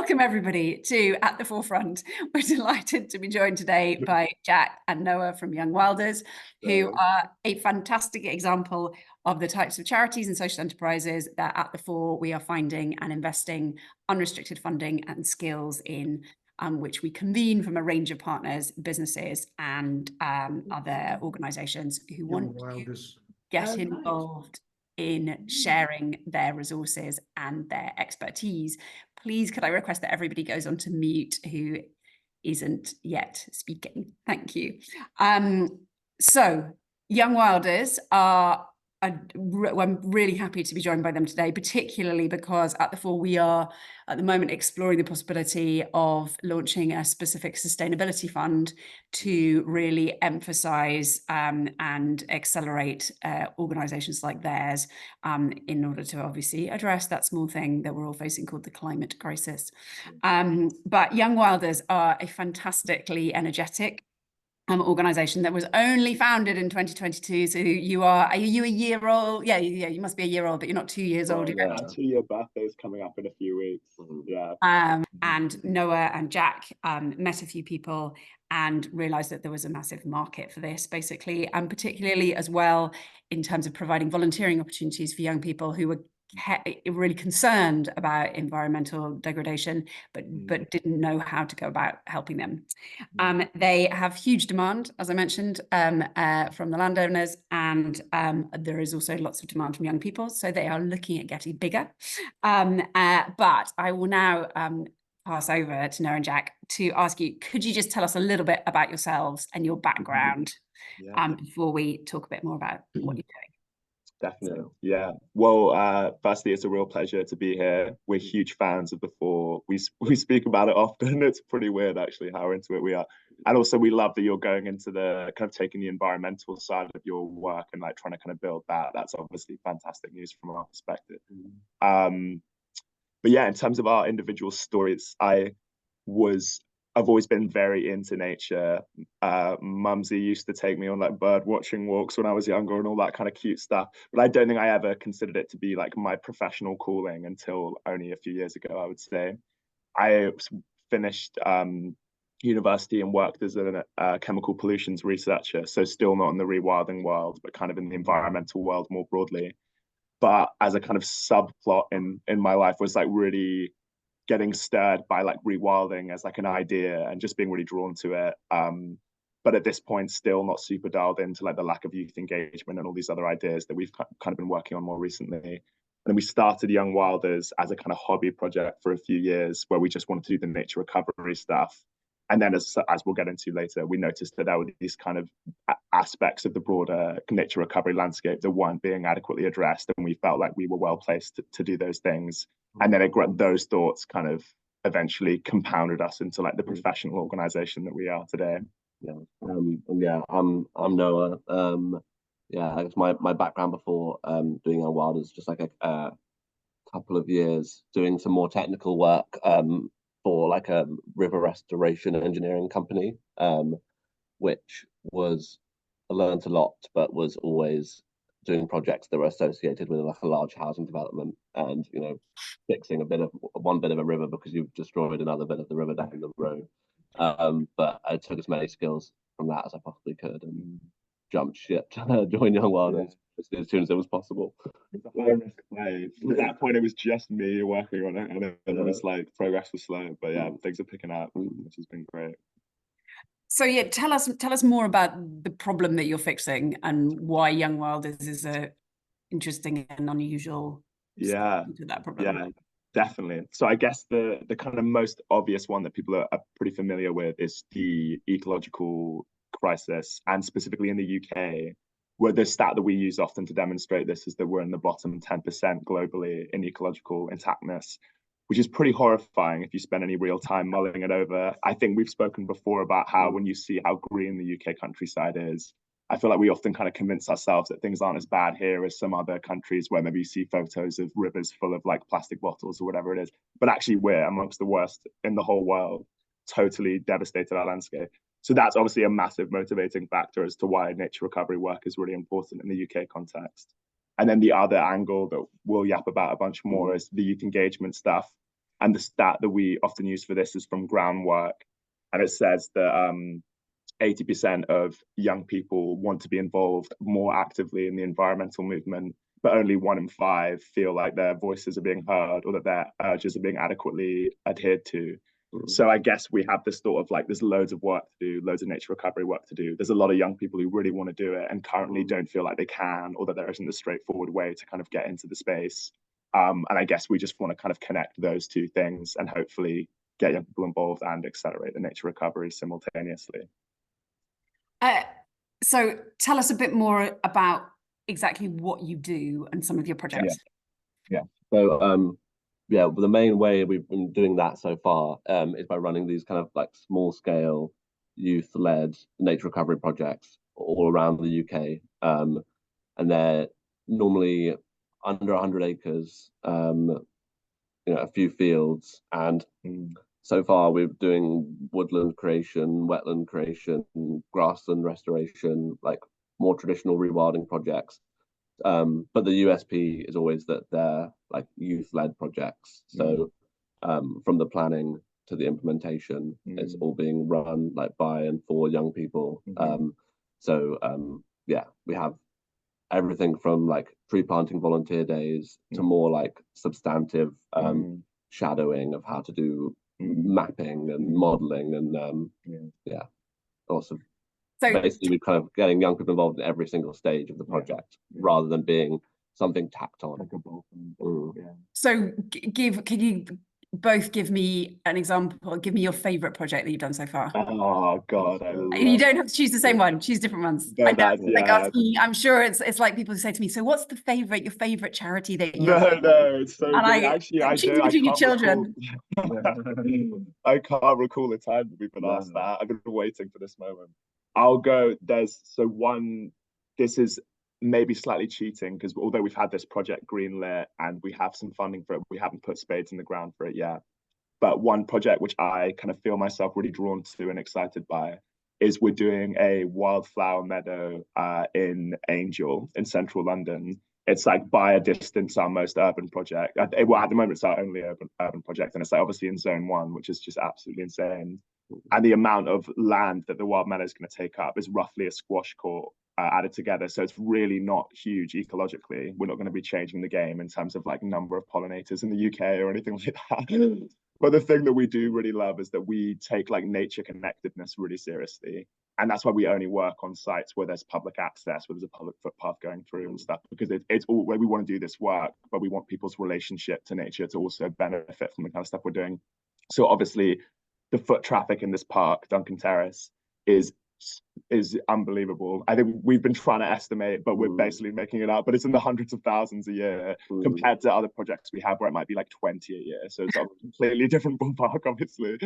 Welcome everybody to At the Forefront. We're delighted to be joined today by Jack and Noah from Youngwilders, who are a fantastic example of the types of charities and social enterprises that at the Fore we are finding and investing unrestricted funding and skills in, which we convene from a range of partners, businesses and other organisations who want to get involved in sharing their resources and their expertise. Please, could I request that everybody goes on to mute who isn't yet speaking? Thank you. So Youngwilders are, I'm really happy to be joined by them today, particularly because at the Fore we are at the moment exploring the possibility of launching a specific sustainability fund to really emphasize and accelerate organisations like theirs in order to obviously address that small thing that we're all facing called the climate crisis. But Youngwilders are a fantastically energetic organisation that was only founded in 2022. So are you a year old? Yeah, you must be a year old, but you're not 2 years old yet. Yeah, 2-year birthday is coming up in a few weeks. Yeah. And Noah and Jack met a few people and realized that there was a massive market for this, basically, and particularly as well in terms of providing volunteering opportunities for young people who were really concerned about environmental degradation, but didn't know how to go about helping them. They have huge demand, as I mentioned, from the landowners, and there is also lots of demand from young people, so they are looking at getting bigger. But I will now pass over to Noah and Jack to ask you, could you just tell us a little bit about yourselves and your background before we talk a bit more about what you're doing? Definitely. Yeah. Well, firstly, it's a real pleasure to be here. We're huge fans of the Fore. We speak about it often. It's pretty weird, actually, how into it we are. And also, we love that you're going into the kind of taking the environmental side of your work and like trying to kind of build that. That's obviously fantastic news from our perspective. But yeah, in terms of our individual stories, I've always been very into nature. Mumsy used to take me on like bird watching walks when I was younger and all that kind of cute stuff. But I don't think I ever considered it to be like my professional calling until only a few years ago, I would say. I finished university and worked as a chemical pollutions researcher. So still not in the rewilding world, but kind of in the environmental world more broadly. But as a kind of subplot in my life was like really getting stirred by like rewilding as like an idea and just being really drawn to it. But at this point, still not super dialed into like the lack of youth engagement and all these other ideas that we've kind of been working on more recently. And we started Youngwilders as a kind of hobby project for a few years where we just wanted to do the nature recovery stuff. And then as we'll get into later, we noticed that there were these kind of aspects of the broader nature recovery landscape that weren't being adequately addressed. And we felt like we were well placed to do those things. And then those thoughts kind of eventually compounded us into like the professional organization that we are today. I'm Noah. I guess my background before doing Youngwilders, just like a couple of years doing some more technical work for like a river restoration engineering company, which I learned a lot, but was always doing projects that were associated with like a large housing development and, you know, fixing one bit of a river because you've destroyed another bit of the river down the road. But I took as many skills from that as I possibly could and jumped ship to join Youngwilders as soon as it was possible. At that point, it was just me working on it, and it was like progress was slow, but yeah, things are picking up, which has been great. So yeah, tell us more about the problem that you're fixing and why Youngwilders is a interesting and unusual to that problem. Yeah, definitely. So I guess the kind of most obvious one that people are pretty familiar with is the ecological crisis, and specifically in the UK, where the stat that we use often to demonstrate this is that we're in the bottom 10% globally in ecological intactness, which is pretty horrifying if you spend any real time mulling it over. I think we've spoken before about how when you see how green the UK countryside is, I feel like we often kind of convince ourselves that things aren't as bad here as some other countries where maybe you see photos of rivers full of like plastic bottles or whatever it is. But actually we're amongst the worst in the whole world, totally devastated our landscape. So that's obviously a massive motivating factor as to why nature recovery work is really important in the UK context. And then the other angle that we'll yap about a bunch more is the youth engagement stuff. And the stat that we often use for this is from groundwork, and it says that 80% of young people want to be involved more actively in the environmental movement, but only 1 in 5 feel like their voices are being heard or that their urges are being adequately adhered to. So I guess we have this sort of like, there's loads of work to do, loads of nature recovery work to do. There's a lot of young people who really want to do it and currently don't feel like they can, or that there isn't a straightforward way to kind of get into the space. And I guess we just want to kind of connect those two things and hopefully get young people involved and accelerate the nature recovery simultaneously. So tell us a bit more about exactly what you do and some of your projects. Yeah. So yeah, the main way we've been doing that so far is by running these kind of like small scale youth-led nature recovery projects all around the UK. And they're normally under 100 acres, a few fields. And so far we're doing woodland creation, wetland creation, grassland restoration, like more traditional rewilding projects. But the USP is always that they're like youth-led projects. So from the planning to the implementation, it's all being run like by and for young people. Yeah, we have everything from like tree planting volunteer days to more like substantive shadowing of how to do mapping and modeling and awesome. So basically we're kind of getting young people involved in every single stage of the project rather than being something tacked on. So can you both give me an example, give me your favorite project that you've done so far? Oh God, you don't have to choose the same one, choose different ones. No, I'm sure it's like people who say to me, so what's your favorite charity that you No, it's so and good. Actually, I do. Between your children. I can't recall the time that we've been asked that. I've been waiting for this moment. I'll go. This is maybe slightly cheating because although we've had this project greenlit and we have some funding for it, we haven't put spades in the ground for it yet. But one project which I kind of feel myself really drawn to and excited by is we're doing a wildflower meadow in Angel in central London. It's like by a distance our most urban project. Well, at the moment it's our only urban project, and it's like obviously in zone 1, which is just absolutely insane. And the amount of land that the wild meadow is going to take up is roughly a squash court added together. So it's really not huge ecologically. We're not going to be changing the game in terms of like number of pollinators in the UK or anything like that. But the thing that we do really love is that we take like nature connectedness really seriously. And that's why we only work on sites where there's public access, where there's a public footpath going through and stuff, because it's all where we want to do this work, but we want people's relationship to nature to also benefit from the kind of stuff we're doing. So obviously the foot traffic in this park, Duncan Terrace, is unbelievable. I think we've been trying to estimate, but we're basically making it up. But it's in the hundreds of thousands a year compared to other projects we have where it might be like 20 a year. So it's a completely different ballpark, obviously.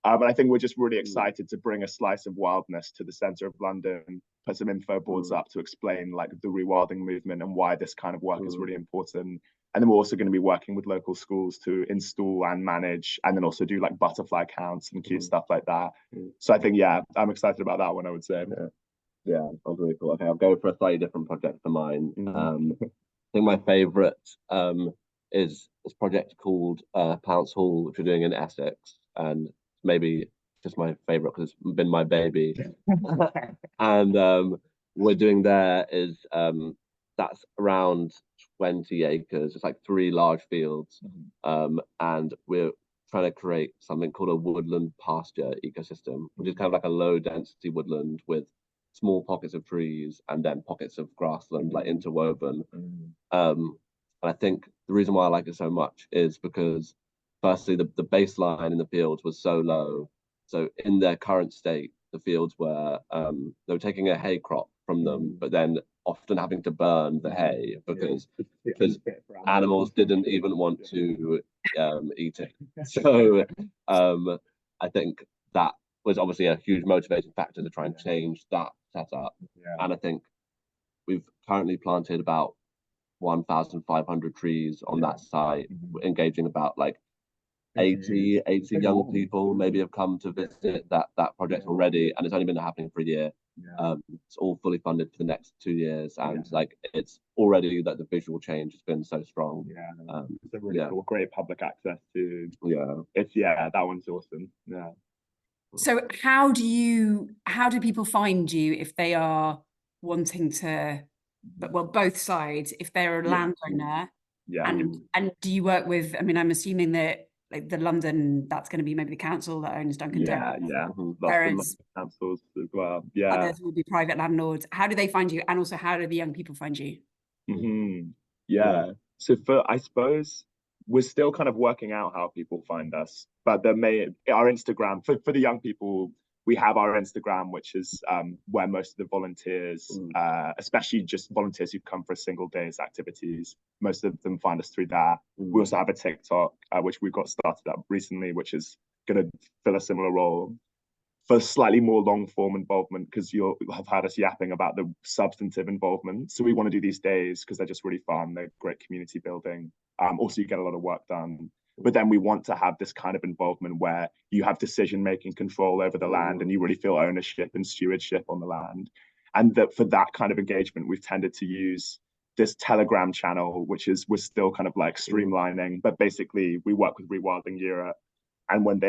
But I think we're just really excited to bring a slice of wildness to the center of London, put some info boards up to explain like the rewilding movement and why this kind of work is really important. And then we're also going to be working with local schools to install and manage, and then also do like butterfly counts and cute stuff like that. So I think, yeah, I'm excited about that one, I would say. Yeah, that's really cool. Okay, I'll go for a slightly different project for mine. I think my favorite is this project called Pounce Hall, which we're doing in Essex. And maybe just my favorite because it's been my baby. And we're doing there is that's around 20 acres. It's like 3 large fields. And we're trying to create something called a woodland pasture ecosystem, which is kind of like a low density woodland with small pockets of trees and then pockets of grassland like interwoven. And I think the reason why I like it so much is because firstly, the baseline in the fields was so low. So in their current state, the fields were they were taking a hay crop from them, but then often having to burn the hay because animals didn't even want to eat it. So I think that was obviously a huge motivating factor to try and change that setup. And I think we've currently planted about 1,500 trees on that site, engaging about like 80 young people maybe have come to visit that project already, and it's only been happening for a year. It's all fully funded for the next 2 years, and like it's already that the visual change has been so strong. It's a really cool, great public access to. That one's awesome. So how do people find you if they are wanting to, well, both sides, if they're a landowner, and do you work with, I mean, I'm assuming that like the London, that's going to be maybe the council that owns Duncan Downs, whereas councils as well. Others will be private landlords. How do they find you, and also how do the young people find you? So I suppose we're still kind of working out how people find us, but our Instagram for the young people, we have our Instagram, which is where most of the volunteers, especially just volunteers who come for a single day's activities, most of them find us through that. We also have a TikTok, which we've got started up recently, which is going to fill a similar role for slightly more long form involvement, because you'll have had us yapping about the substantive involvement. So we want to do these days because they're just really fun. They're great community building. Also, you get a lot of work done. But then we want to have this kind of involvement where you have decision-making control over the land and you really feel ownership and stewardship on the land. And that for that kind of engagement, we've tended to use this Telegram channel, which we're still kind of like streamlining. But basically, we work with Rewilding Europe. And when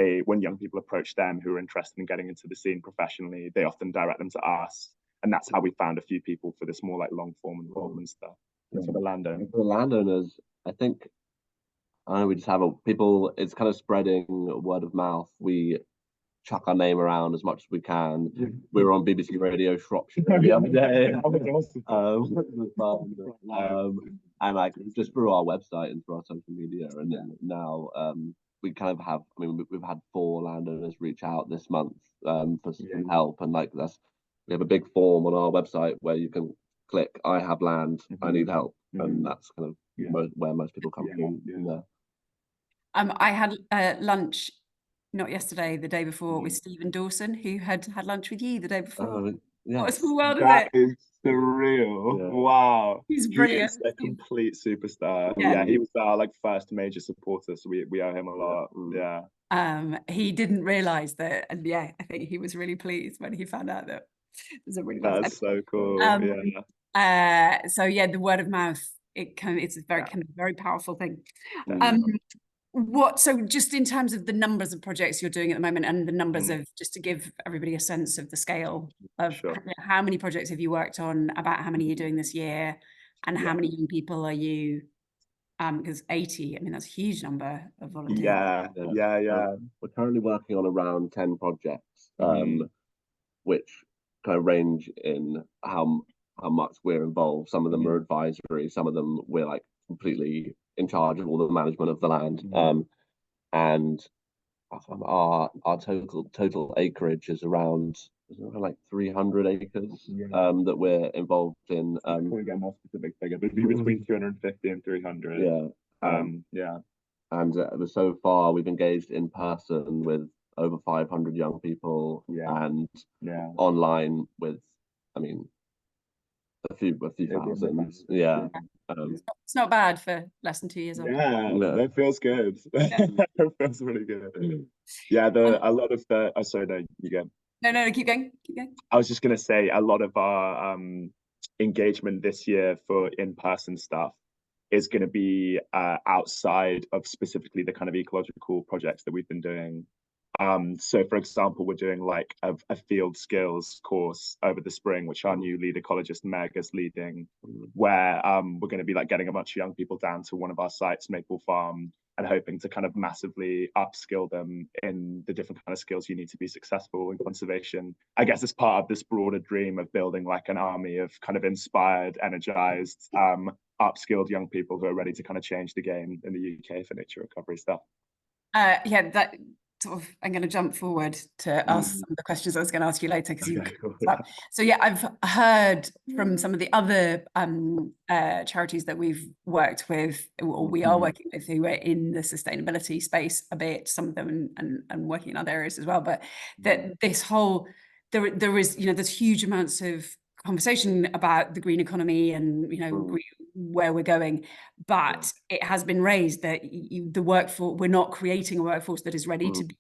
young people approach them who are interested in getting into the scene professionally, they often direct them to us. And that's how we found a few people for this more like long-form involvement stuff. For the landowners. For the landowners, I think, we just have people, it's kind of spreading word of mouth. We chuck our name around as much as we can. We were on BBC Radio Shropshire the other day. And like just through our website and through our social media. And then now we kind of have, we've had 4 landowners reach out this month for some help. And like we have a big form on our website where you can click, I have land, I need help. And that's kind of where most people come from. I had lunch, not yesterday, the day before, with Stephen Dawson, who had lunch with you the day before. What a small world, isn't it? That is surreal. Wow. He's brilliant. He's a complete superstar. He was our like first major supporter, so we owe him a lot. He didn't realize that, and I think he was really pleased when he found out that there's a really That's so cool. So the word of mouth, it's a very powerful thing. So just in terms of the numbers of projects you're doing at the moment, and the numbers of, just to give everybody a sense of the scale of how many projects have you worked on, about how many you're doing this year, and how many young people are you, because 80, that's a huge number of volunteers. We're currently working on around 10 projects, which kind of range in how much we're involved. Some of them are advisory, some of them we're like completely in charge of all the management of the land. And our total acreage is around like 300 acres that we're involved in. Before we get more specific figure, but it'd be between 250 and 300. And so far we've engaged in person with over 500 young people, and online with, a few thousands. It's not bad for less than 2 years old. That feels good. It feels really good. A lot of the sorry, no, you go. No, keep going. I was just gonna say, a lot of our engagement this year for in-person stuff is going to be outside of specifically the kind of ecological projects that we've been doing. So for example, we're doing like a field skills course over the spring, which our new lead ecologist Meg is leading, where we're going to be like getting a bunch of young people down to one of our sites, Maple Farm, and hoping to kind of massively upskill them in the different kind of skills you need to be successful in conservation. I guess it's part of this broader dream of building like an army of kind of inspired, energized, upskilled young people who are ready to kind of change the game in the UK for nature recovery stuff. That sort of, I'm going to jump forward to ask some of the questions I was going to ask you later, because So I've heard from some of the other charities that we've worked with, or we are working with, who are in the sustainability space a bit, some of them and working in other areas as well, but that this whole, there is, there's huge amounts of conversation about the green economy and where we're going, but it has been raised that the workforce, we're not creating a workforce that is ready to be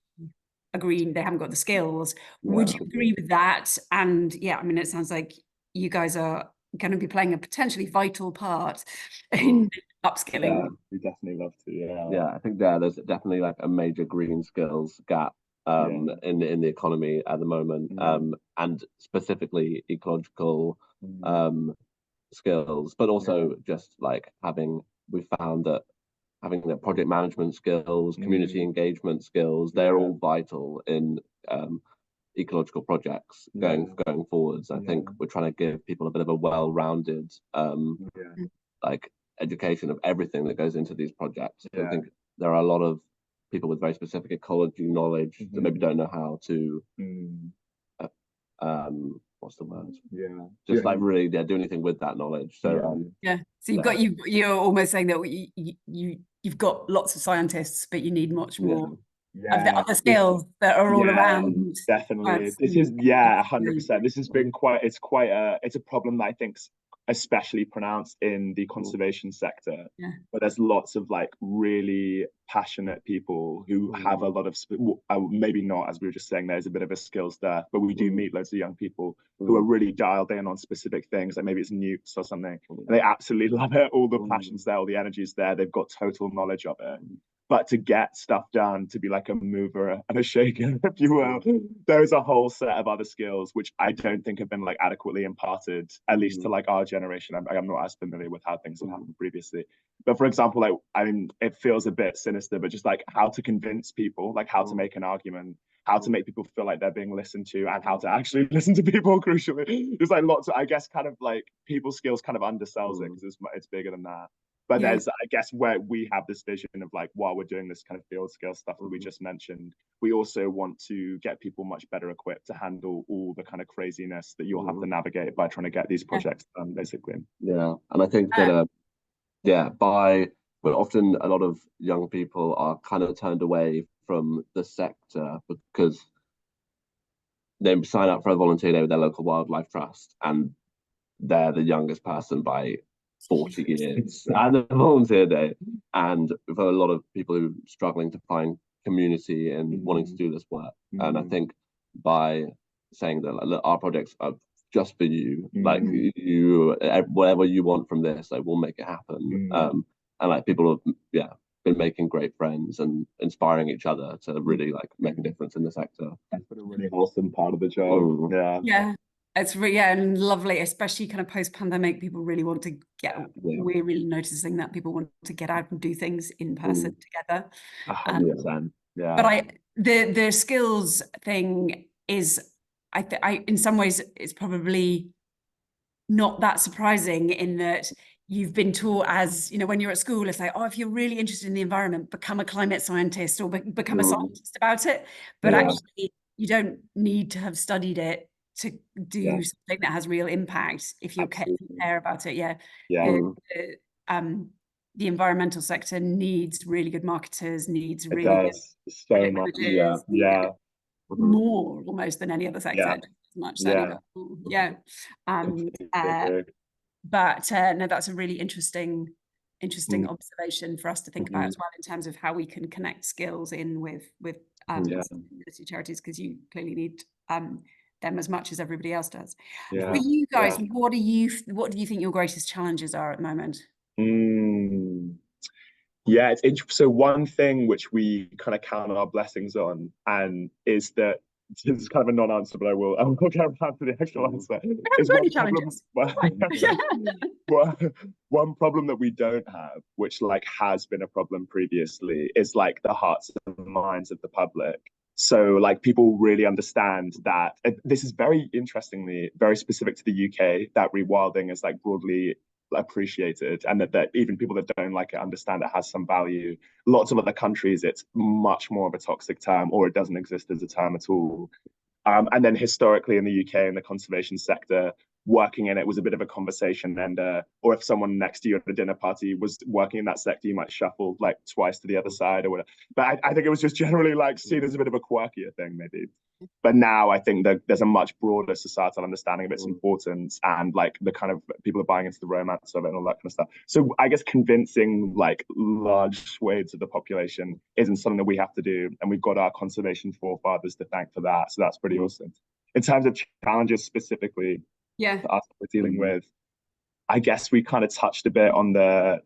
agree they haven't got the skills. Would you agree with that? And yeah, I mean, it sounds like you guys are going to be playing a potentially vital part in upskilling. Yeah, we definitely love to. Yeah, I think there's definitely like a major green skills gap in the economy at the moment, and specifically ecological skills, but also just like we found that having the project management skills, community engagement skills, they're all vital in ecological projects going forwards. I think we're trying to give people a bit of a well-rounded like education of everything that goes into these projects. I think there are a lot of people with very specific ecology knowledge that maybe don't know how to what's the word? Just like really do anything with that knowledge. So so you're almost saying that you've got lots of scientists, but you need much more of the other skills that are all around. Definitely. This is 100%. This has been it's a problem that I think's especially pronounced in the conservation sector, but there's lots of like really passionate people who have a lot of maybe not, as we were just saying, there's a bit of a skills there, but we do meet loads of young people who are really dialed in on specific things, like maybe it's newts or something, and they absolutely love it. All the passion's there, all the energy's there, they've got total knowledge of it. But to get stuff done, to be like a mover and a shaker, if you will, there's a whole set of other skills which I don't think have been like adequately imparted, at least to like our generation. I'm not as familiar with how things have happened previously. But for example, like, I mean, it feels a bit sinister, but just like how to convince people, like how to make an argument, how to make people feel like they're being listened to, and how to actually listen to people, crucially. There's like lots of, I guess, kind of like people skills kind of undersells it, because it's bigger than that. But there's, I guess, where we have this vision of like, while we're doing this kind of field scale stuff that we just mentioned, we also want to get people much better equipped to handle all the kind of craziness that you'll have to navigate by trying to get these projects done, basically. Yeah, and I think that, but often a lot of young people are kind of turned away from the sector because they sign up for a volunteer day with their local wildlife trust, and they're the youngest person by 40 years at the volunteer day. And for a lot of people who are struggling to find community and wanting to do this work. And I think by saying that, like, look, our projects are just for you, like you, whatever you want from this, like, we'll make it happen. And like people have been making great friends and inspiring each other to really like make a difference in the sector. That's been a really awesome part of the job. It's really and lovely, especially kind of post-pandemic. People really want to we're really noticing that people want to get out and do things in person together. 100%. But the skills thing is, I in some ways it's probably not that surprising, in that you've been taught, as you know, when you're at school, it's like, oh, if you're really interested in the environment, become a climate scientist or become a scientist about it. But actually, you don't need to have studied it to do something that has real impact if you care about it. The environmental sector needs really good marketers, needs really good so much more almost than any other sector, much but no, that's a really interesting observation for us to think about as well, in terms of how we can connect skills in with sustainability charities, because you clearly need them as much as everybody else does. For you guys, what do you think your greatest challenges are at the moment? So one thing which we kind of count our blessings on, and is that, this is kind of a non-answer, but I will get around to the actual answer. One problem that we don't have, which like has been a problem previously, is like the hearts and minds of the public. So like people really understand that, this is very interestingly very specific to the UK, that rewilding is like broadly appreciated, and that even people that don't like it understand it has some value. Lots of other countries, it's much more of a toxic term, or it doesn't exist as a term at all. And then historically in the UK, in the conservation sector, working in it was a bit of a conversation ender, or if someone next to you at a dinner party was working in that sector, you might shuffle like twice to the other side or whatever. But I think it was just generally like seen as a bit of a quirkier thing, maybe. But now I think that there's a much broader societal understanding of its importance, and like the kind of people are buying into the romance of it and all that kind of stuff. So I guess convincing like large swathes of the population isn't something that we have to do, and we've got our conservation forefathers to thank for that. So that's pretty awesome. In terms of challenges specifically, for us we're dealing with, I guess we kind of touched a bit on the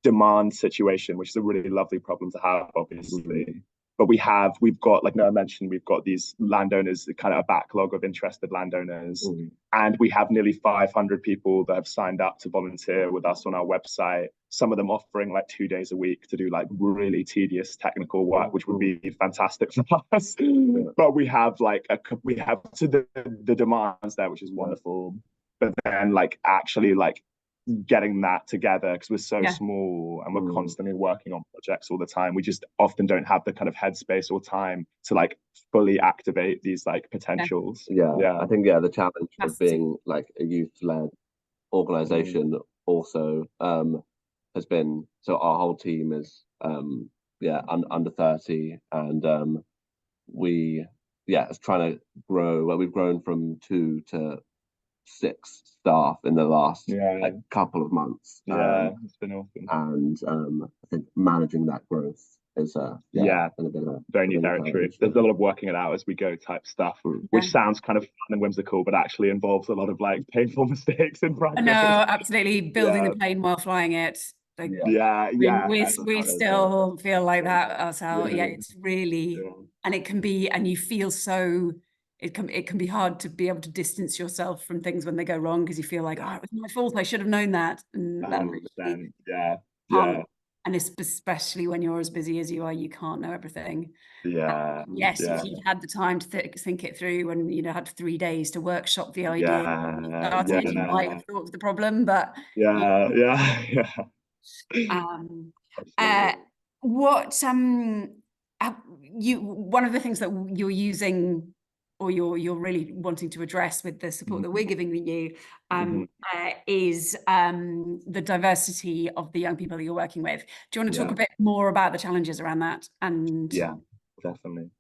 demand situation, which is a really lovely problem to have, obviously. But we've got, like Noah mentioned, we've got these landowners, kind of a backlog of interested landowners. And we have nearly 500 people that have signed up to volunteer with us on our website. Some of them offering like 2 days a week to do like really tedious technical work, which would be fantastic for us. But we have like, the demands there, which is wonderful. But then like actually like getting that together, because we're so small and we're constantly working on projects all the time, we just often don't have the kind of headspace or time to like fully activate these like potentials. I think the challenge of being like a youth-led organization also has been, so our whole team is under 30, and we it's trying to grow. Well, we've grown from 2 to 6 staff in the last like, couple of months. It's been awesome. And I think managing that growth is been a bit of a very new territory. There's a lot of working it out as we go type stuff, which sounds kind of fun and whimsical, but actually involves a lot of like painful mistakes in practice. No, absolutely. Building the plane while flying it. Like, we still feel like that ourselves. It's really, and it can be, and you feel so. It can be hard to be able to distance yourself from things when they go wrong, because you feel like, oh, it was my fault, I should have known that. And that really, and especially when you're as busy as you are, you can't know everything. If you've had the time to think it through, and you had 3 days to workshop the idea, you might have thought of the problem, but what one of the things that you're using, or you're really wanting to address with the support that we're giving you, is the diversity of the young people that you're working with. Do you want to talk a bit more about the challenges around that? And definitely.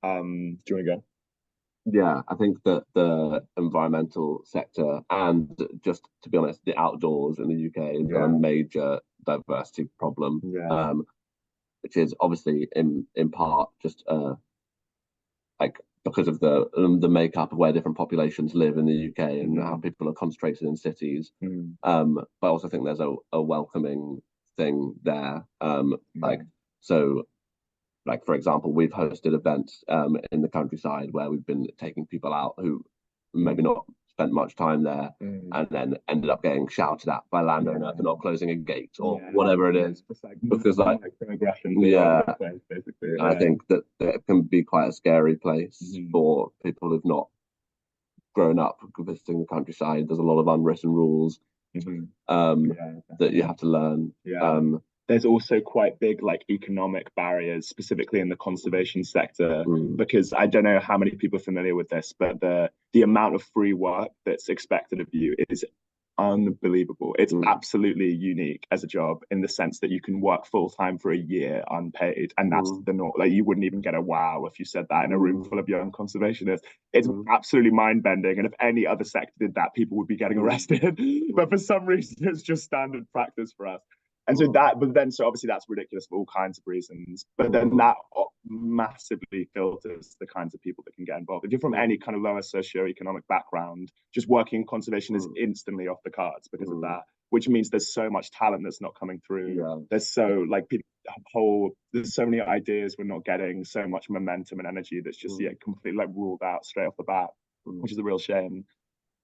Do you want to go? Yeah, I think that the environmental sector, and just to be honest, the outdoors in the UK is a major diversity problem, which is obviously in part just like because of the makeup of where different populations live in the UK and how people are concentrated in cities. But I also think there's a welcoming thing there. Like, for example, we've hosted events in the countryside where we've been taking people out who maybe not spent much time there, and then ended up getting shouted at by landowner for not closing a gate or whatever it is. Because like basically. I think that it can be quite a scary place for people who've not grown up visiting the countryside. There's a lot of unwritten rules that you have to learn. There's also quite big like economic barriers, specifically in the conservation sector, because I don't know how many people are familiar with this, but the amount of free work that's expected of you is unbelievable. It's absolutely unique as a job, in the sense that you can work full time for a year unpaid, and that's the norm. Like, you wouldn't even get a wow if you said that in a room full of young conservationists. It's absolutely mind-bending, and if any other sector did that, people would be getting arrested. But for some reason, it's just standard practice for us. And so so obviously that's ridiculous for all kinds of reasons. But then that massively filters the kinds of people that can get involved. If you're from any kind of lower socioeconomic background, just working in conservation is instantly off the cards because of that, which means there's so much talent that's not coming through. There's so there's so many ideas we're not getting, so much momentum and energy that's just completely like ruled out straight off the bat, which is a real shame.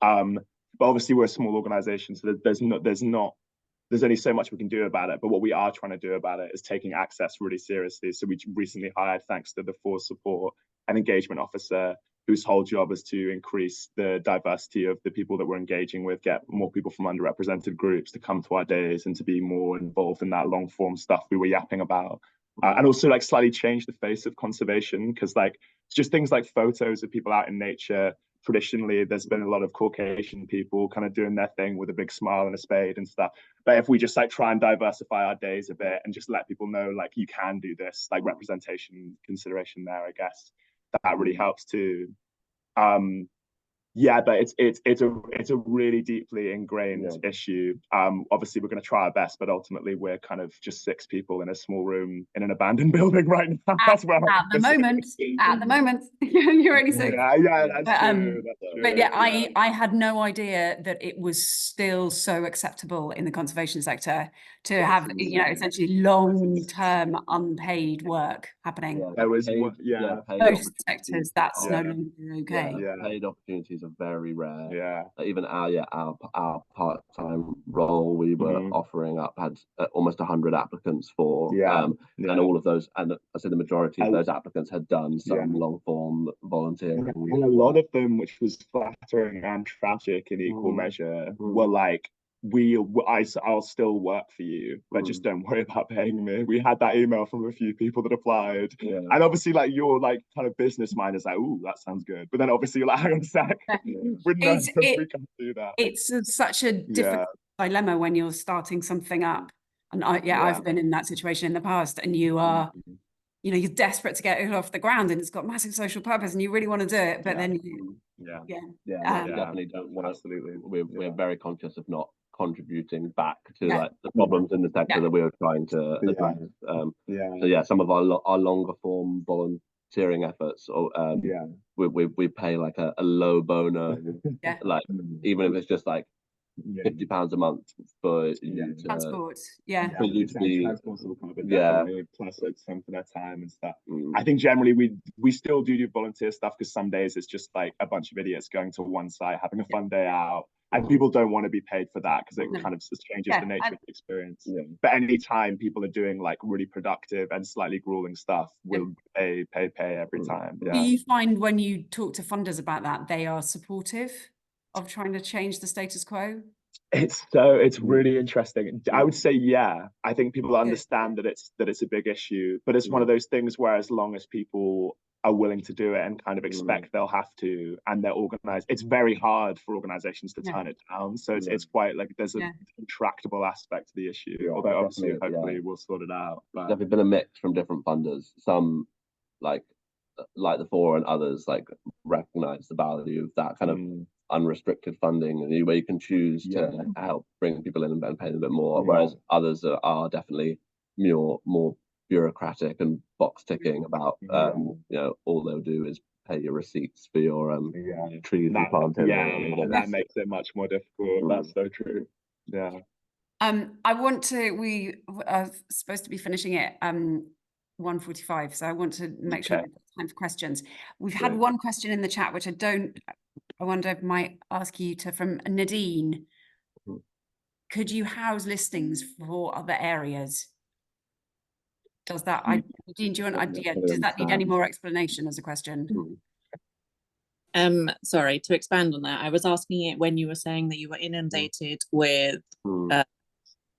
But obviously we're a small organization, so there's only so much we can do about it. But what we are trying to do about it is taking access really seriously. So we recently hired, thanks to the Fore support, an engagement officer whose whole job is to increase the diversity of the people that we're engaging with, get more people from underrepresented groups to come to our days and to be more involved in that long form stuff we were yapping about. And also like slightly change the face of conservation, because like just things like photos of people out in nature traditionally there's been a lot of Caucasian people kind of doing their thing with a big smile and a spade and stuff. But if we just like try and diversify our days a bit and just let people know like you can do this, like representation consideration there, I guess that really helps too. Yeah, but it's a really deeply ingrained issue. Obviously we're going to try our best, but ultimately we're kind of just 6 people in a small room in an abandoned building right now. At the moment, you're only 6. Yeah, that's true. That's true. But yeah, I had no idea that it was still so acceptable in the conservation sector to have, you know, essentially long-term unpaid work happening. There was Most sectors that's no longer okay. Paid opportunities are very rare. Yeah. Even our part-time role we were offering up had almost 100 applicants for. And all of those, and I say the majority of those applicants had done some long-form volunteering. And a lot of them, which was flattering and tragic in equal measure, were like, I'll still work for you, but just don't worry about paying me. We had that email from a few people that applied, and obviously like your like kind of business mind is like, ooh, that sounds good, but then obviously you're like, hang on a sec, we can't do that. It's such a difficult dilemma when you're starting something up, and I've been in that situation in the past, and you are you know, you're desperate to get it off the ground and it's got massive social purpose and you really want to do it, but then definitely don't want to. Absolutely, we're very conscious of not contributing back to like the problems in the sector that we were trying to address. So some of our longer form volunteering efforts, we pay like a low bono, like even if it's just like £50 a month for you to transport, for you to be plus like some for their time and stuff. I think generally we still do volunteer stuff because some days it's just like a bunch of idiots going to one site having a fun day out, and people don't want to be paid for that because it kind of just changes the nature of the experience. But any time people are doing like really productive and slightly grueling stuff, we'll pay every time. Do you find when you talk to funders about that they are supportive of trying to change the status quo? It's really interesting. I would say I think people understand that it's a big issue, but it's one of those things where as long as people are willing to do it and kind of expect they'll have to, and they're organized, it's very hard for organizations to turn it down. So it's quite like there's a intractable aspect to the issue, although obviously hopefully we'll sort it out. But there's been a mix from different funders. Some like the Fore and others like recognize the value of that kind of unrestricted funding, and where you can choose to help bring people in and pay them a bit more, whereas others are definitely more bureaucratic and box ticking about you know, all they'll do is pay your receipts for your trees you planted. That makes it much more difficult. That's so true. I want to, we are supposed to be finishing it 1:45, so I want to make sure there's time for questions. We've had one question in the chat which I wonder if I might ask you to, from Nadine. Could you house listings for other areas? Does that, Nadine, do you want, does that need any more explanation as a question? Sorry, to expand on that, I was asking it when you were saying that you were inundated with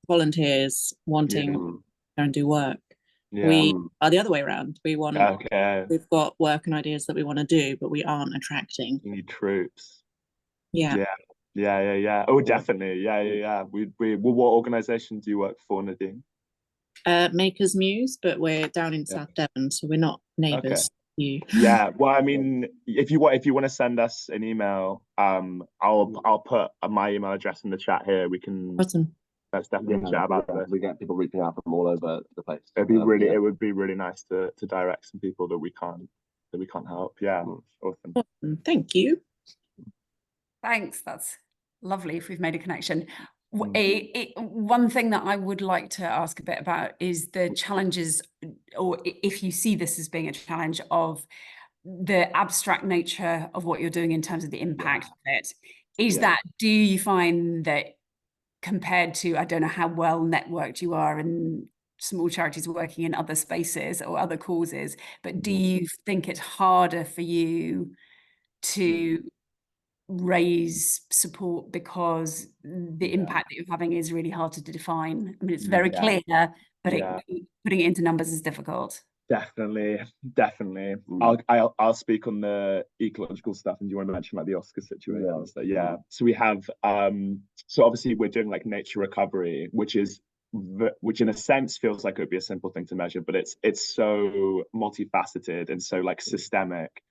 volunteers wanting to go and do work. We are the other way around. We want, we've got work and ideas that we want to do, but we aren't attracting. You need troops. Yeah. Oh, definitely. We what organisation do you work for, Nadine? Maker's Muse, but we're down in South Devon, so we're not neighbours. Well, I mean, if you want to send us an email, I'll put my email address in the chat here. We can. Awesome. Let's definitely chat about this. We get people reaching out from all over the place. It would be really nice to direct some people that we can't help. Awesome. Thank you. Thanks, that's lovely if we've made a connection. One thing that I would like to ask a bit about is the challenges, or if you see this as being a challenge, of the abstract nature of what you're doing in terms of the impact of it. Is that, do you find that compared to, I don't know how well networked you are and small charities working in other spaces or other causes, but do you think it's harder for you to raise support because the impact that you're having is really hard to define? I mean, it's very clear, but putting it into numbers is difficult. Definitely. I'll speak on the ecological stuff, and do you want to mention like the Oscar situation? Yeah. So yeah, so we have so obviously we're doing like nature recovery, which in a sense feels like it would be a simple thing to measure, but it's so multifaceted and so like systemic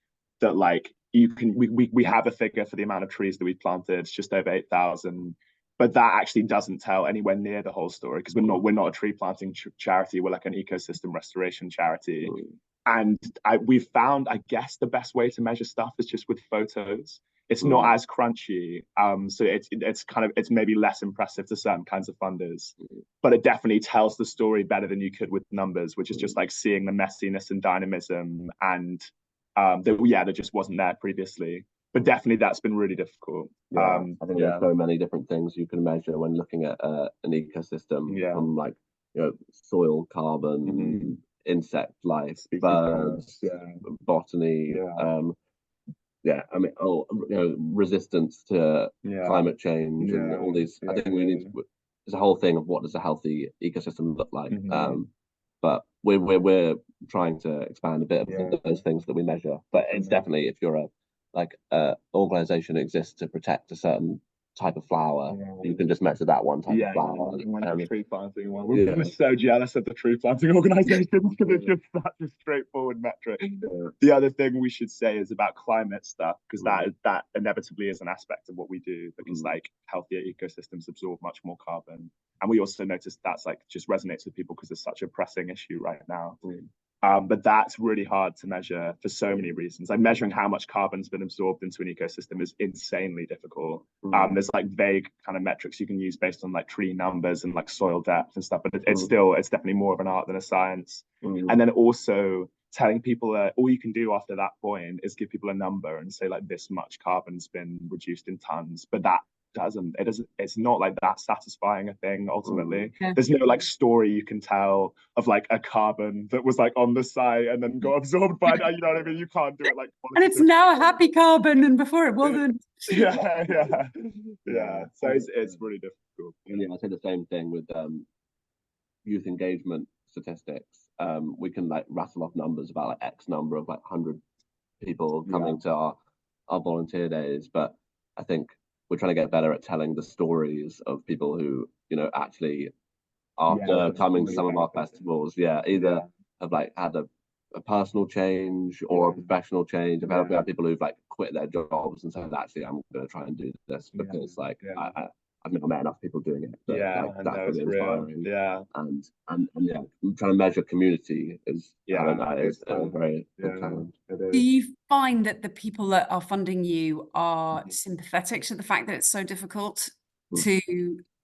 that like we have a figure for the amount of trees that we've planted. It's just over 8,000. But that actually doesn't tell anywhere near the whole story, because we're not a tree planting charity. We're like an ecosystem restoration charity. And we've found, I guess, the best way to measure stuff is just with photos. It's not as crunchy, so it's maybe less impressive to certain kinds of funders, but it definitely tells the story better than you could with numbers, which is just like seeing the messiness and dynamism, and that just wasn't there previously. But definitely that's been really difficult. I think there's so many different things you can measure when looking at an ecosystem, from like soil, carbon, insect life, birds, botany. I mean, resistance to climate change and all these. I think we need. There's a whole thing of what does a healthy ecosystem look like. But we're trying to expand a bit of those things that we measure. But it's definitely, if you're a organization exists to protect a certain type of flower, you can just measure that one type of flower. Tree planting one. We're so jealous of the tree planting organizations because it's just such a straightforward metric. The other thing we should say is about climate stuff, because that inevitably is an aspect of what we do, because like healthier ecosystems absorb much more carbon. And we also noticed that's like just resonates with people because it's such a pressing issue right now. But that's really hard to measure for so many reasons. Like measuring how much carbon's been absorbed into an ecosystem is insanely difficult. There's like vague kind of metrics you can use based on like tree numbers and like soil depth and stuff, but it's definitely more of an art than a science. And then also telling people all you can do after that point is give people a number and say like this much carbon's been reduced in tons, but it's not like that satisfying a thing ultimately. There's no like story you can tell of like a carbon that was like on the site and then got absorbed by you know what I mean? You can't do it like and it's now a happy carbon and before it wasn't. So it's really difficult. I say the same thing with youth engagement statistics. We can like rattle off numbers about like X number of like 100 people coming to our volunteer days, but I think we're trying to get better at telling the stories of people who, actually after coming to some of our festivals, either have like had a personal change or a professional change. I've had people who've like quit their jobs and said, actually, I'm going to try and do this because I've never met enough people doing it. But, that's really inspiring. And trying to measure community is a very big challenge. Do you find that the people that are funding you are sympathetic to the fact that it's so difficult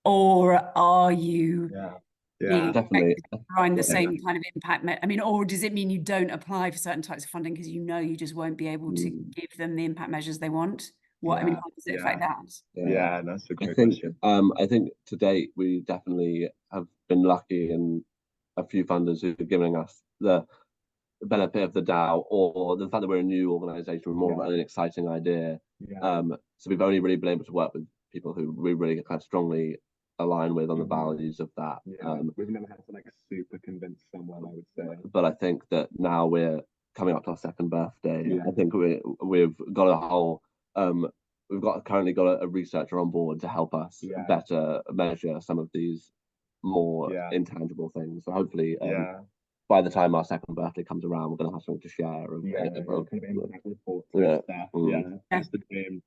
or are you definitely trying the same kind of impact? I mean, or does it mean you don't apply for certain types of funding because you just won't be able to give them the impact measures they want? How does it affect that? That's a great question. I think to date we definitely have been lucky in a few funders who are giving us the benefit of the doubt, or the fact that we're a new organization with more of an exciting idea. So we've only really been able to work with people who we really kind of strongly align with on the values of that. We've never had to like super convince someone, I would say. But I think that now we're coming up to our second birthday. I think we've got a whole we've currently got a researcher on board to help us better measure some of these more intangible things. So hopefully by the time our second birthday comes around, we're going to have something to share. That's the dream.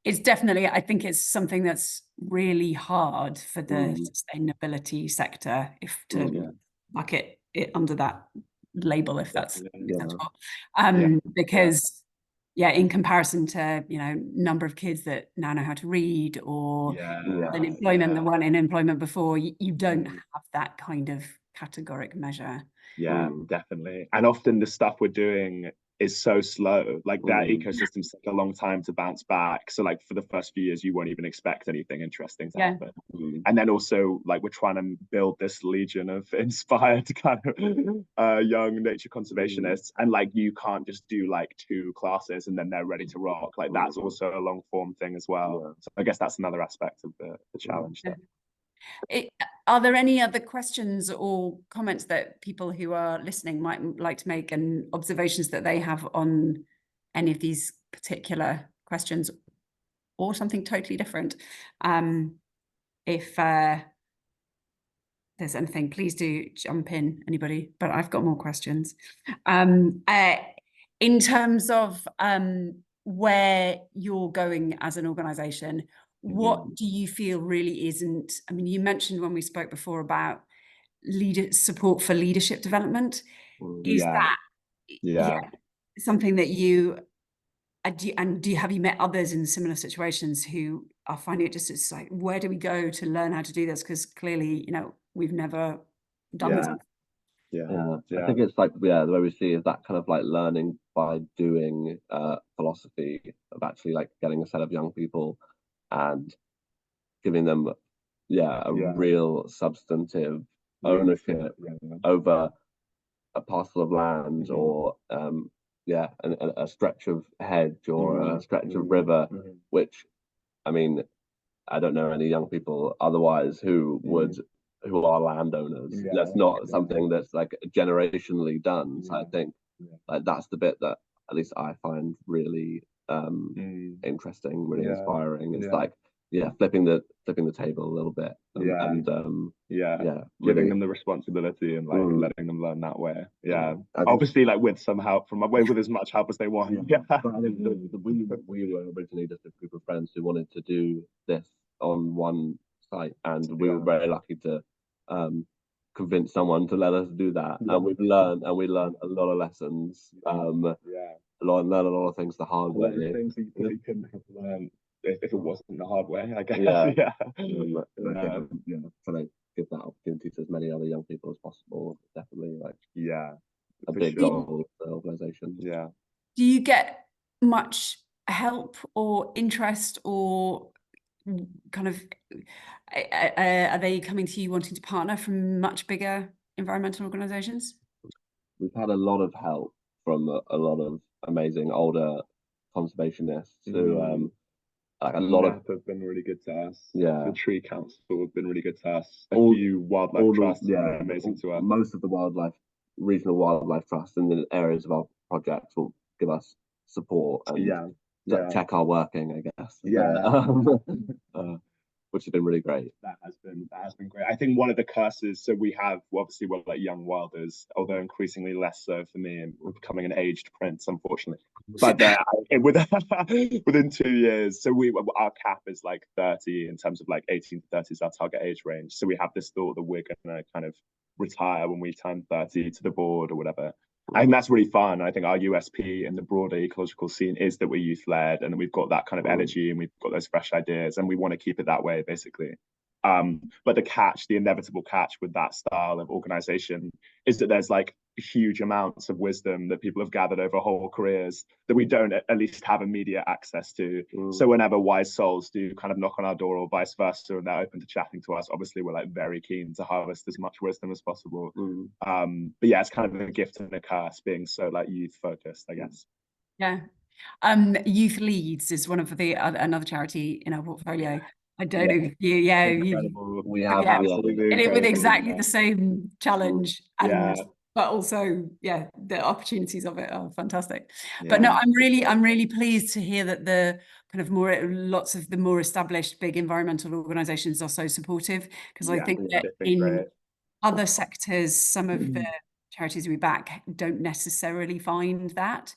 It's definitely, I think it's something that's really hard for the sustainability sector, if to bucket it under that label, if that's acceptable. Because in comparison to number of kids that now know how to read, or unemployment that weren't in employment before, you don't have that kind of categoric measure. Definitely. And often the stuff we're doing is so slow, like that ecosystems take a long time to bounce back. So like for the first few years you won't even expect anything interesting to happen. And then also like we're trying to build this legion of inspired kind of young nature conservationists, and like you can't just do like 2 classes and then they're ready to rock. Like that's also a long form thing as well. So I guess that's another aspect of the challenge there. Are there any other questions or comments that people who are listening might like to make, and observations that they have on any of these particular questions, or something totally different? If there's anything, please do jump in, anybody, but I've got more questions. In terms of where you're going as an organization, what do you feel really isn't, I mean, you mentioned when we spoke before about support for leadership development. Is that something that you, have you met others in similar situations who are finding it just, it's like, where do we go to learn how to do this? Because clearly, you know, we've never done this. I think it's like, the way we see is that kind of like learning by doing philosophy of actually like getting a set of young people and giving them a real substantive ownership over a parcel of land or a stretch of hedge or a stretch of river, which, I mean, I don't know any young people otherwise who are landowners. That's not something that's like generationally done. So I think like that's the bit that at least I find really interesting, really inspiring. It's like flipping the table a little bit and giving them the responsibility and like letting them learn that way. Obviously like with some help from with as much help as they want. But I think we were originally just a group of friends who wanted to do this on one site, and we were very lucky to convince someone to let us do that. And we learned a lot of lessons. Learn a lot of things the hard way. Things that you couldn't have learned if it wasn't the hard way, I guess. Trying to give that opportunity to as many other young people as possible. Definitely, like a big goal of the organisation. Do you get much help or interest, or kind of are they coming to you wanting to partner from much bigger environmental organisations? We've had a lot of help from a lot of amazing older conservationists who like a lot of have been really good to us. The Tree Council have been really good to us. Few wildlife trusts have been amazing to us. Most of the regional wildlife trusts in the areas of our projects will give us support and check our working, I guess. Which has been really great. That has been great. I think one of the curses, so we're like Youngwilders, although increasingly less so for me, and we're becoming an aged prince, unfortunately. But within 2 years, so our cap is like 30 in terms of like 18 to 30 is our target age range. So we have this thought that we're gonna kind of retire when we turn 30 to the board or whatever. I think that's really fun. I think our USP in the broader ecological scene is that we're youth-led and we've got that kind of energy and we've got those fresh ideas, and we want to keep it that way, basically. But the inevitable catch with that style of organization is that there's like huge amounts of wisdom that people have gathered over whole careers that we don't at least have immediate access to. So whenever wise souls do kind of knock on our door or vice versa and they're open to chatting to us, obviously we're like very keen to harvest as much wisdom as possible. But yeah, it's kind of a gift and a curse being so like youth focused, I guess. Youth Leads is one of the another charity in our portfolio. I don't know if we have with exactly the same challenge, but also the opportunities of it are fantastic. But no, I'm really pleased to hear that the kind of lots of the more established big environmental organizations are so supportive, because I think that in other sectors, some of the charities we back don't necessarily find that.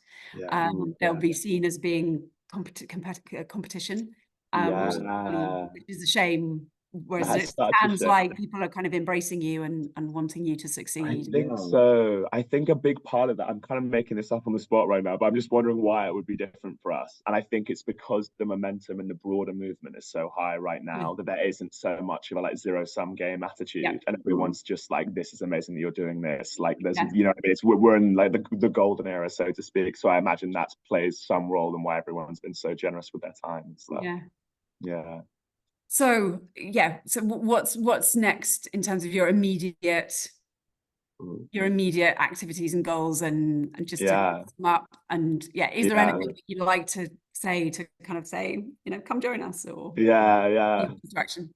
They'll be seen as being competition. Which is a shame, whereas it sounds like people are kind of embracing you and wanting you to succeed. I think so. I think a big part of that, I'm kind of making this up on the spot right now, but I'm just wondering why it would be different for us. And I think it's because the momentum in the broader movement is so high right now that there isn't so much of a like zero-sum game attitude, and everyone's just like, this is amazing that you're doing this. Like there's, you know what I mean? We're in like the golden era, so to speak. So I imagine that plays some role in why everyone's been so generous with their time and stuff. So what's next in terms of your immediate activities and goals, and just to sum up, and is there anything that you'd like to say, to kind of say, you know, come join us, or direction?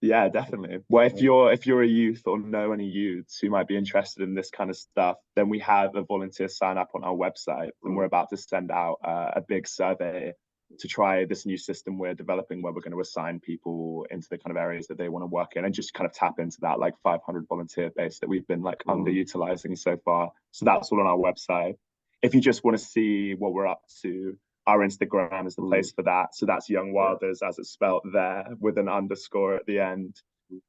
Yeah, definitely. Well, if you're a youth or know any youths who might be interested in this kind of stuff, then we have a volunteer sign up on our website, and we're about to send out a big survey to try this new system we're developing, where we're going to assign people into the kind of areas that they want to work in, and just kind of tap into that like 500 volunteer base that we've been like underutilizing so far. So that's all on our website. If you just want to see what we're up to, our Instagram is the place for that. So that's Youngwilders, as it's spelled there, with an underscore at the end.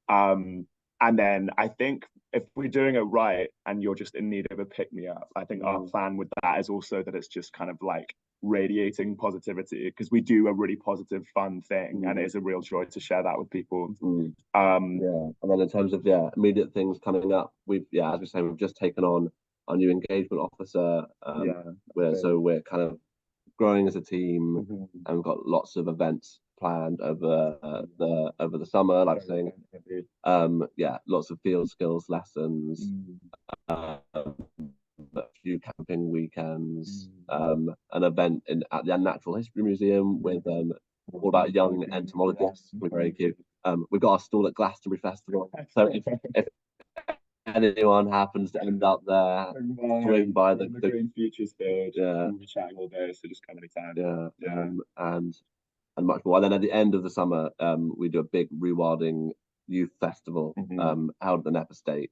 And then I think if we're doing it right and you're just in need of a pick-me-up, I think our plan with that is also that it's just kind of like radiating positivity, because we do a really positive, fun thing, and it is a real joy to share that with people. Yeah, and then in terms of immediate things coming up, we've as we say, we've just taken on our new engagement officer. We're kind of growing as a team, and we've got lots of events planned over the summer, like saying, lots of field skills lessons, a few camping weekends, an event at the Natural History Museum with all about young entomologists. We're very cute. We've got our stall at Glastonbury Festival, so if anyone happens to end up there, swing by the Green Future stage. We'll be chatting all day, so just come anytime. And much more. And then at the end of the summer, we do a big rewilding youth festival held at the Nep Estate,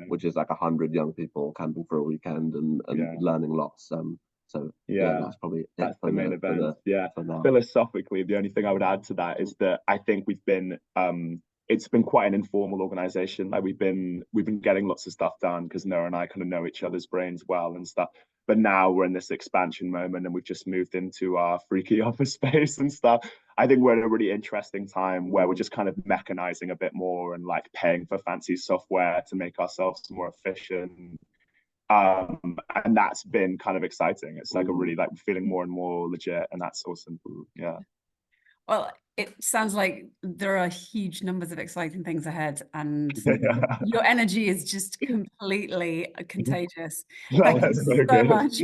which is like 100 young people camping for a weekend and learning lots. That's probably that's the main event. Philosophically, the only thing I would add to that is that I think we've been it's been quite an informal organization. Like we've been getting lots of stuff done because Noah and I kind of know each other's brains well and stuff. But now we're in this expansion moment, and we've just moved into our freaky office space and stuff. I think we're at a really interesting time where we're just kind of mechanizing a bit more and like paying for fancy software to make ourselves more efficient. And that's been kind of exciting. It's like a really like feeling more and more legit, and that's awesome. Yeah. Well, it sounds like there are huge numbers of exciting things ahead, and your energy is just completely contagious. Thank you so much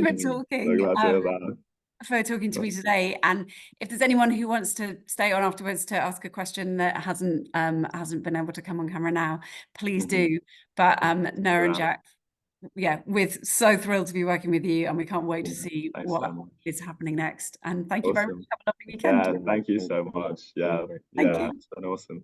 for talking to me today. And if there's anyone who wants to stay on afterwards to ask a question that hasn't been able to come on camera now, please do. But Noah and Jack, we're so thrilled to be working with you, and we can't wait to see what is happening next. And thank you very much. Have a lovely weekend. Thank you so much. Thank you. It's been awesome.